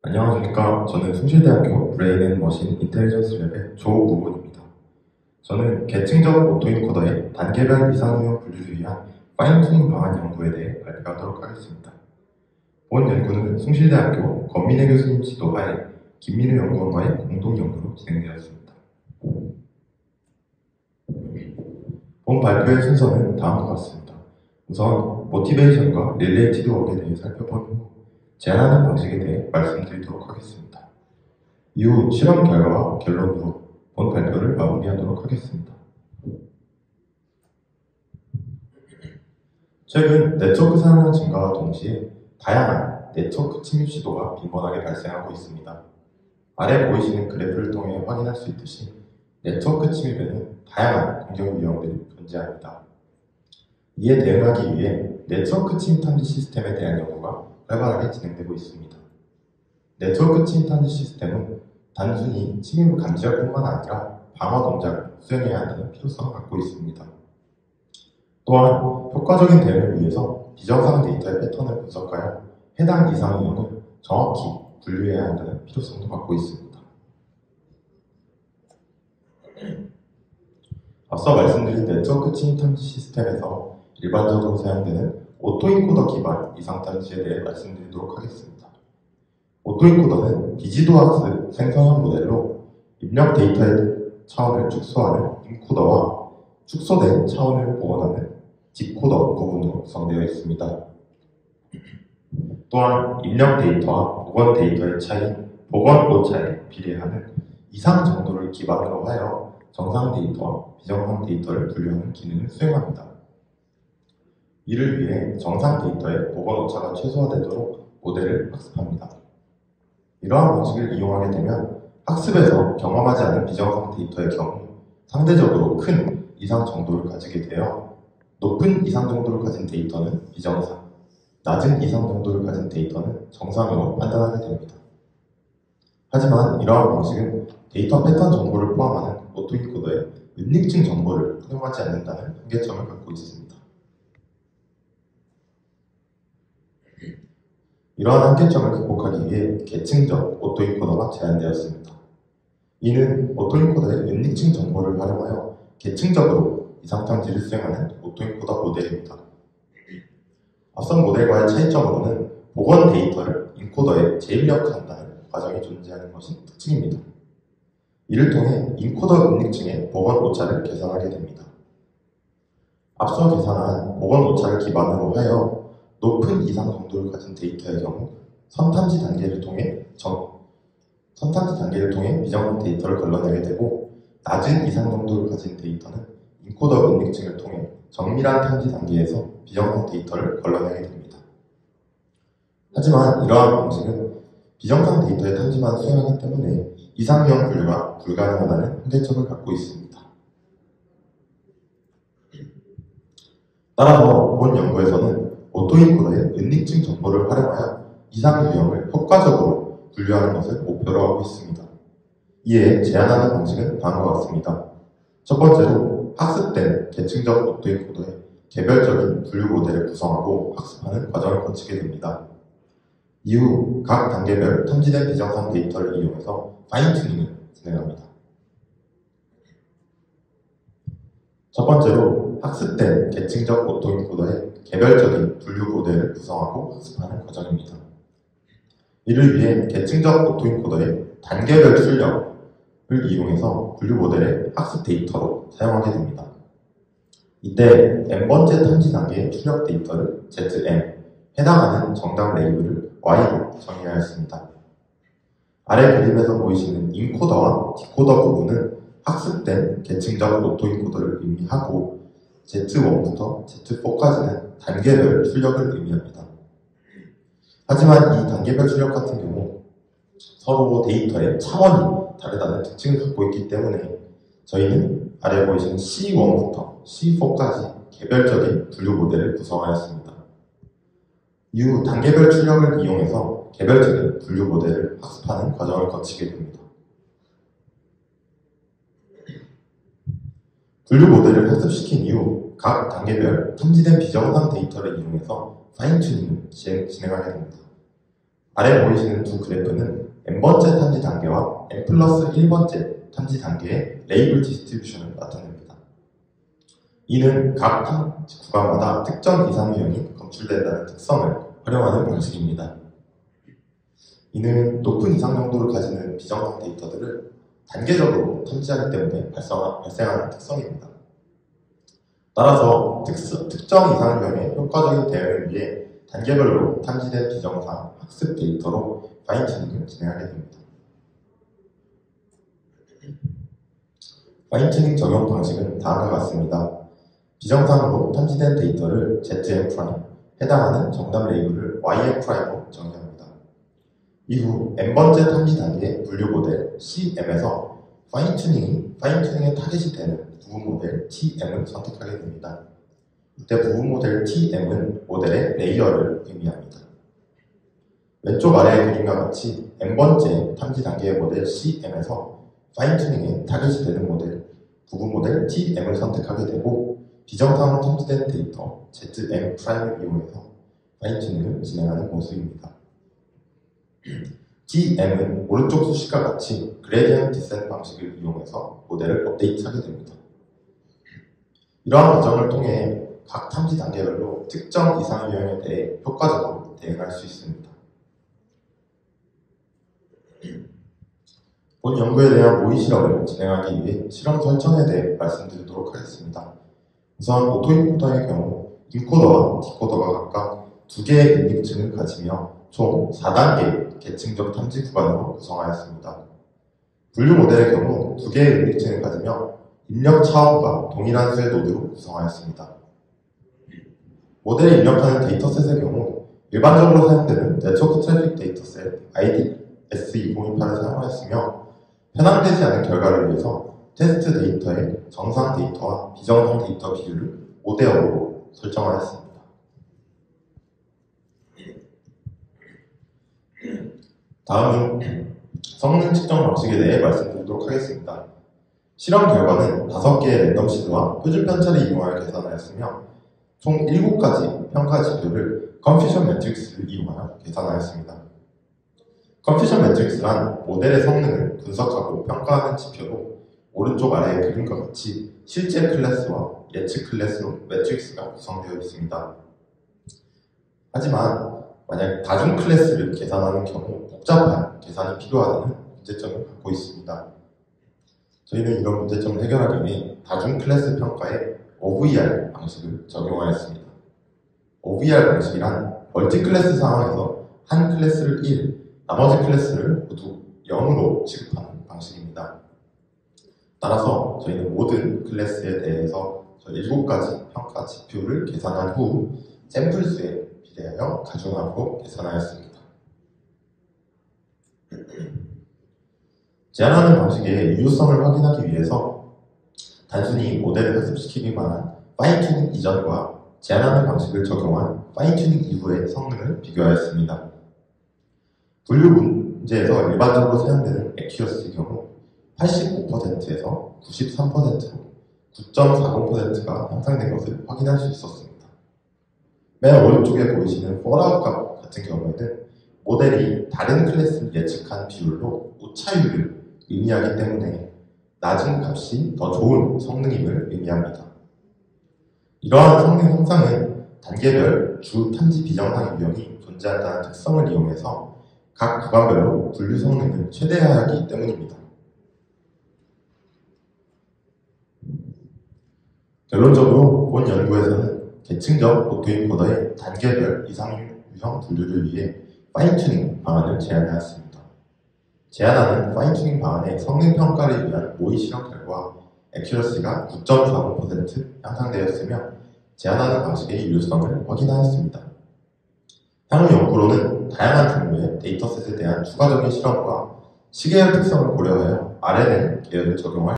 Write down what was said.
안녕하십니까. 저는 숭실대학교 브레인앤머신 인텔리전스 랩의 조우군입니다. 저는 계층적 오토인코더의 단계별 이상유형 분류를 위한 파인튜닝 방안 연구에 대해 발표하도록 하겠습니다. 본 연구는 숭실대학교 권민혜 교수님 지도하에 김민우 연구원과의 공동 연구로 진행되었습니다. 본 발표의 순서는 다음과 같습니다. 우선 모티베이션과 릴레이티드 웍에 대해 살펴본 후 제안하는 방식에 대해 말씀드리도록 하겠습니다. 이후 실험 결과와 결론으로 본 발표를 마무리하도록 하겠습니다. 최근 네트워크 사용량 증가와 동시에 다양한 네트워크 침입 시도가 빈번하게 발생하고 있습니다. 아래 보이시는 그래프를 통해 확인할 수 있듯이 네트워크 침입에는 다양한 공격 유형들이 존재합니다. 이에 대응하기 위해 네트워크 침입 탐지 시스템에 대한 연구가 활발하게 진행되고 있습니다. 네트워크 침입 탐지 시스템은 단순히 침입을 감지할 뿐만 아니라 방어 동작을 수행해야 한다는 필요성을 갖고 있습니다. 또한 효과적인 대응을 위해서 비정상 데이터의 패턴을 분석하여 해당 이상 유형을 정확히 분류해야 한다는 필요성도 갖고 있습니다. 앞서 말씀드린 네트워크 침입 탐지 시스템에서 일반적으로 사용되는 오토인코더 기반 이상 탐지에 대해 말씀드리도록 하겠습니다. 오토인코더는 비지도 학습 생성형 모델로 입력 데이터의 차원을 축소하는 인코더와 축소된 차원을 복원하는 디코더 부분으로 구성되어 있습니다. 또한 입력 데이터와 복원 데이터의 차이인 복원 오차에 비례하는 이상 정도를 기반으로 하여 정상 데이터와 비정상 데이터를 분류하는 기능을 수행합니다. 이를 위해 정상 데이터의 복원 오차가 최소화되도록 모델을 학습합니다. 이러한 방식을 이용하게 되면 학습에서 경험하지 않은 비정상 데이터의 경우 상대적으로 큰 이상 정도를 가지게 되어 높은 이상 정도를 가진 데이터는 비정상, 낮은 이상 정도를 가진 데이터는 정상으로 판단하게 됩니다. 하지만 이러한 방식은 데이터 패턴 정보를 포함하는 오토인코더의 은닉증 정보를 활용하지 않는다는 한계점을 갖고 있습니다. 이러한 한계점을 극복하기 위해 계층적 오토인코더가 제안되었습니다. 이는 오토인코더의 은닉증 정보를 활용하여 계층적으로 이상탐지를 수행하는 오토인코더 모델입니다. 앞선 모델과의 차이점으로는 복원 데이터를 인코더에 재입력한다는 과정이 존재하는 것이 특징입니다. 이를 통해 인코더 은닉증의 복원 오차를 계산하게 됩니다. 앞서 계산한 복원 오차를 기반으로 하여 높은 이상 정도를 가진 데이터의 경우 선탐지 단계를 통해 비정상 데이터를 걸러내게 되고 낮은 이상 정도를 가진 데이터는 인코더 은닉증을 통해 정밀한 탐지 단계에서 비정상 데이터를 걸러내게 됩니다. 하지만 이러한 방식은 비정상 데이터의 탐지만 수행하기 때문에 이상유형 분류가 불가능하다는 한계점을 갖고 있습니다. 따라서 본 연구에서는 오토인코더의 은닉증 정보를 활용하여 이상 유형을 효과적으로 분류하는 것을 목표로 하고 있습니다. 이에 제안하는 방식은 다음과 같습니다. 첫 번째로 학습된 계층적 오토인코더의 개별적인 분류 모델을 구성하고 학습하는 과정을 거치게 됩니다. 이후 각 단계별 탐지된 비정상 데이터를 이용해서 파인튜닝을 진행합니다. 첫 번째로 학습된 계층적 오토인코더의 개별적인 분류 모델을 구성하고 학습하는 과정입니다. 이를 위해 계층적 오토인코더의 단계별 출력을 이용해서 분류 모델의 학습 데이터로 사용하게 됩니다. 이때 n번째 탐지 단계의 출력 데이터를 ZM, 해당하는 정답 레이블을 Y로 정의하였습니다. 아래 그림에서 보이시는 인코더와 디코더 부분은 학습된 계층적 오토인코더를 의미하고 Z1부터 Z4까지는 단계별 출력을 의미합니다. 하지만 이 단계별 출력 같은 경우 서로 데이터의 차원이 다르다는 특징을 갖고 있기 때문에 저희는 아래 보이시는 C1부터 C4까지 개별적인 분류 모델을 구성하였습니다. 이후 단계별 출력을 이용해서 개별적인 분류 모델을 학습하는 과정을 거치게 됩니다. 분류 모델을 학습시킨 이후 각 단계별 탐지된 비정상 데이터를 이용해서 파인튜닝을 진행하게 됩니다. 아래 보이시는 두 그래프는 n번째 탐지 단계와 n 플러스 1번째 탐지 단계의 레이블 디스트리뷰션을 나타냅니다. 이는 각 탐지 구간마다 특정 이상 유형이 검출된다는 특성을 활용하는 방식입니다. 이는 높은 이상 정도를 가지는 비정상 데이터들을 단계적으로 탐지하기 때문에 발생하는 특성입니다. 따라서 특정 이상 유형의 효과적인 대응을 위해 단계별로 탐지된 비정상 학습 데이터로 파인튜닝을 진행하게 됩니다. 파인튜닝 적용 방식은 다음과 같습니다. 비정상으로 탐지된 데이터를 ZM', 해당하는 정답 레이블을 YM''로 정의합니다. 이후 n번째 탐지 단계의 분류 모델 CM에서 파인튜닝의 타겟이 되는 부분 모델 TM을 선택하게 됩니다. 이때 부분 모델 TM은 모델의 레이어를 의미합니다. 왼쪽 아래의 그림과 같이 n번째 탐지 단계의 모델 CM에서 파인튜닝의 타겟이 되는 모델, 부분 모델 TM을 선택하게 되고 비정상으로 탐지된 데이터 ZM''을 이용해서 파인튜닝을 진행하는 모습입니다. TM은 오른쪽 수식과 같이 그레디언트 디센트 방식을 이용해서 모델을 업데이트하게 됩니다. 이러한 과정을 통해 각 탐지 단계별로 특정 이상 유형에 대해 효과적으로 대응할 수 있습니다. 본 연구에 대한 모의 실험을 진행하기 위해 실험 설정에 대해 말씀드리도록 하겠습니다. 우선 오토인코더의 경우 인코더와 디코더가 각각 2개의 입력층을 가지며 총 4단계 계층적 탐지 구간으로 구성하였습니다. 분류 모델의 경우 2개의 입력층을 가지며 입력 차원과 동일한 수의 노드로 구성하였습니다. 모델에 입력하는 데이터셋의 경우 일반적으로 사용되는 네트워크 트래픽 데이터셋 IDS2028을 사용하였으며 편향되지 않은 결과를 위해서 테스트 데이터의 정상 데이터와 비정상 데이터 비율을 5대5로 설정하였습니다. 다음은 성능 측정 방식에 대해 말씀드리도록 하겠습니다. 실험 결과는 5개의 랜덤 시드와 표준 편차를 이용하여 계산하였으며 총 7가지 평가 지표를 컨퓨전 매트릭스를 이용하여 계산하였습니다. 컨퓨전 매트릭스란 모델의 성능을 분석하고 평가하는 지표로 오른쪽 아래의 그림과 같이 실제 클래스와 예측 클래스로 매트릭스가 구성되어 있습니다. 하지만 만약 다중 클래스를 계산하는 경우 복잡한 계산이 필요하다는 문제점을 갖고 있습니다. 저희는 이런 문제점을 해결하기 위해 다중 클래스 평가에 OVR 방식을 적용하였습니다. OVR 방식이란 멀티 클래스 상황에서 한 클래스를 1, 나머지 클래스를 모두 0으로 취급하는 방식입니다. 따라서 저희는 모든 클래스에 대해서 7가지 평가 지표를 계산한 후 샘플 수에 비례하여 가중하고 계산하였습니다. 제한하는 방식의 유효성을 확인하기 위해서 단순히 모델을 학습시키기만 한 파인튜닝 이전과 제한하는 방식을 적용한 파인튜닝 이후의 성능을 비교하였습니다. 분류 문제에서 일반적으로 사용되는 액큐러시의 경우 85%에서 93%로 9.40%가 향상된 것을 확인할 수 있었습니다. 맨 오른쪽에 보이시는 fallout 값 같은 경우에는 모델이 다른 클래스를 예측한 비율로 오차율을 의미하기 때문에 낮은 값이 더 좋은 성능임을 의미합니다. 이러한 성능 향상은 단계별 주 탐지 비정상 유형이 존재한다는 특성을 이용해서 각 구간별로 분류 성능을 최대화하기 때문입니다. 결론적으로 본 연구에서는 계층적 오토인코더의 단계별 이상 유형 분류를 위해 파인튜닝 방안을 제안하였습니다. 제안하는 파인튜닝 방안의 성능 평가를 위한 모의 실험 결과 액큐러시가 9.40% 향상되었으며 제안하는 방식의 유효성을 확인하였습니다. 향후 연구로는 다양한 종류의 데이터셋에 대한 추가적인 실험과 시계열 특성을 고려하여 RNN 계열을 적용할